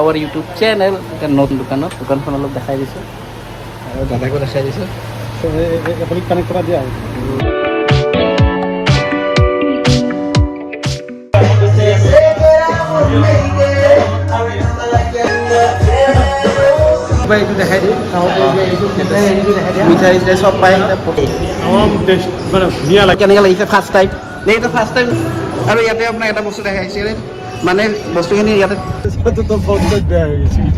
Hour YouTube channel. নতুন দোকানখন অলপ দেখাই দিছোঁ আৰু দাদাকো দেখাই দিছোঁ। কানেক্ট কৰা দিয়া এইটো দেখাই দিওঁ মিঠাই চিঠাই চব পায়। মানে ধুনীয়া লাগে। কেনেকৈ লাগিছে ফাৰ্ষ্ট টাইম এইটো ফাৰ্ষ্ট টাইম। আৰু ইয়াতে আপোনাক এটা বস্তু দেখাইছিল, মানে বস্তুখিনি ইয়াতে বেয়া হৈ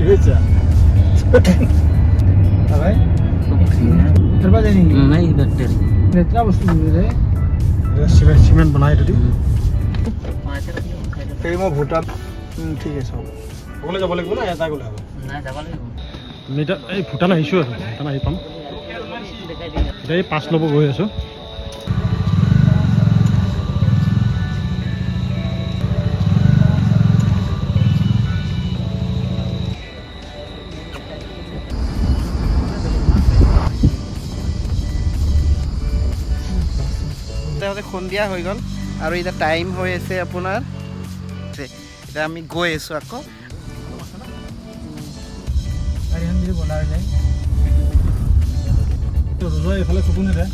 গৈছে চিমেণ্ট বনাই যদি মই ভূটান ঠিক আছে হ'ব ক'বলৈ যাব লাগিব না এটা গ'লে হ'ব আমি এতিয়া এই ভূটান আহিছোঁ আৰু ভূটান আহি পাম এতিয়া এই পাছ ল'ব গৈ আছোঁ। সন্ধিয়া হৈ গ'ল আৰু এতিয়া টাইম হৈ আছে আপোনাৰ, এতিয়া আমি গৈ আছোঁ আকৌ। এইফালে চকু নেদে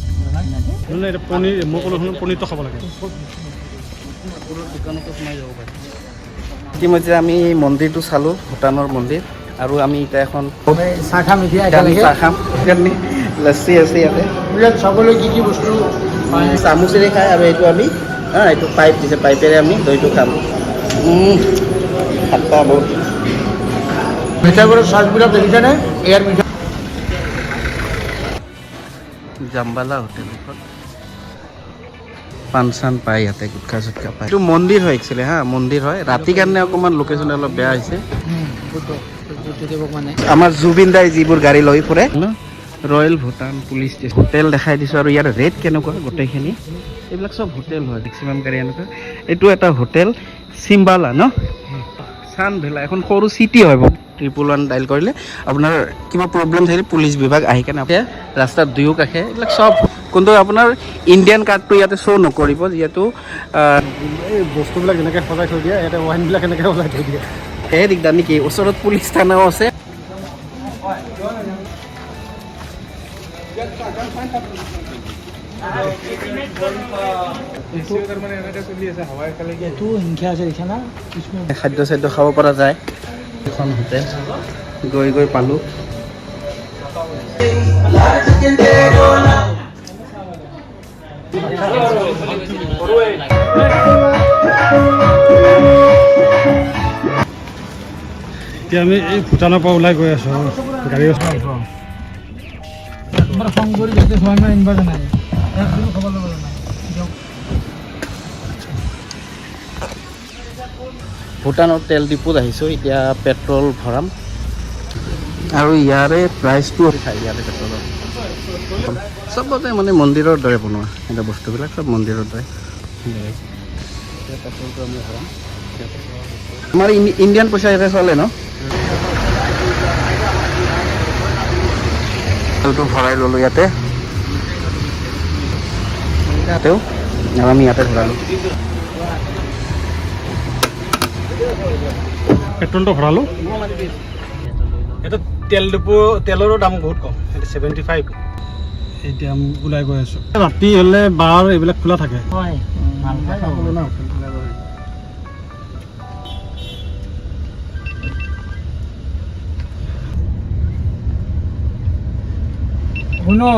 পনীৰ মই ক'লো পনীৰটো খাব লাগে। দোকানতো সোমাই যাব পাৰি। ইতিমধ্যে আমি মন্দিৰটো চালোঁ, ভূটানৰ মন্দিৰ, আৰু আমি এতিয়া এখন চাহ খাম এতিয়া চাহ খাম। লচ্চি আছে ইয়াতে চাবলৈ কি কি বস্তু চামুচেৰে খায়, আৰু এইটো আমি এইটো পাইপ দিছে, পাইপেৰে আমি দৈটো খাম। খাট্টা বহুত। মিঠাইবোৰৰ চাৰ্জবিলাক দেখিছেনে? ইয়াৰ মিঠাই জাম্বালা হোটেল এখন, পাণ চান পায় ইয়াতে, গুটখা চুটখা পায়। এইটো মন্দিৰ হয় একচুৱেলি মন্দিৰ হয়। ৰাতিৰ কাৰণে অকণমান লোকেশ্যন অলপ বেয়া হৈছে। আমাৰ জুবিন দাই যিবোৰ গাড়ী লৈ ফুৰে royal Bhutan police station. Hotel দেখাই দিছোঁ আৰু ইয়াৰ ৰেট কেনেকুৱা গোটেইখিনি, এইবিলাক চব হোটেল হয় মেক্সিমাম গাড়ী এনেকুৱা। এইটো এটা হোটেল চিম্বালা চানভেলা, এখন সৰু চিটি হয়। 111 ডাইল কৰিলে আপোনাৰ কিবা প্ৰব্লেম থাকিলে পুলিচ বিভাগ আহি কেনে ৰাস্তাৰ দুয়ো কাষে এইবিলাক চব, কিন্তু আপোনাৰ ইণ্ডিয়ান কাৰ্ডটো ইয়াতে শ্ব' নকৰিব, যিহেতু এই বস্তুবিলাক এনেকৈ সজাই থৈ দিয়ে, ইয়াতে ৱাইনবিলাক এনেকৈ সজাই থৈ দিয়ে। সেয়ে দিগদাৰ নেকি? ওচৰত পুলিচ থানাও আছে। খাদ্য চাদ্য খাব পৰা যায়। এখন হোটেল গৈ পালোঁ। এতিয়া আমি এই ভূটানৰ পৰা ওলাই গৈ আছোঁ গাড়ী ভূটানৰ তেল ডিপুত আহিছোঁ। এতিয়া পেট্ৰল ভৰাম আৰু ইয়াৰে প্ৰাইচটো ইয়াতে পেট্ৰলৰ চবতে মানে মন্দিৰৰ দৰে বনোৱা, এতিয়া বস্তুবিলাক চব মন্দিৰৰ দৰে। পেট্ৰলটো আমি ভৰাম। আমাৰ ইণ্ডিয়ান পইচা ইয়াতে চলে ন? তেলটো ভৰাই ল'লোঁ ইয়াতে, আৰু আমি ইয়াতে ভৰালোঁ। পেট্ৰলটো ভৰালোঁ। এটা তেল ডিপু তেলৰো দাম বহুত কম, 75। এতিয়া আমি ওলাই গৈ আছোঁ। ৰাতি হ'লে বাৰ এইবিলাক খোলা থাকে। শুনো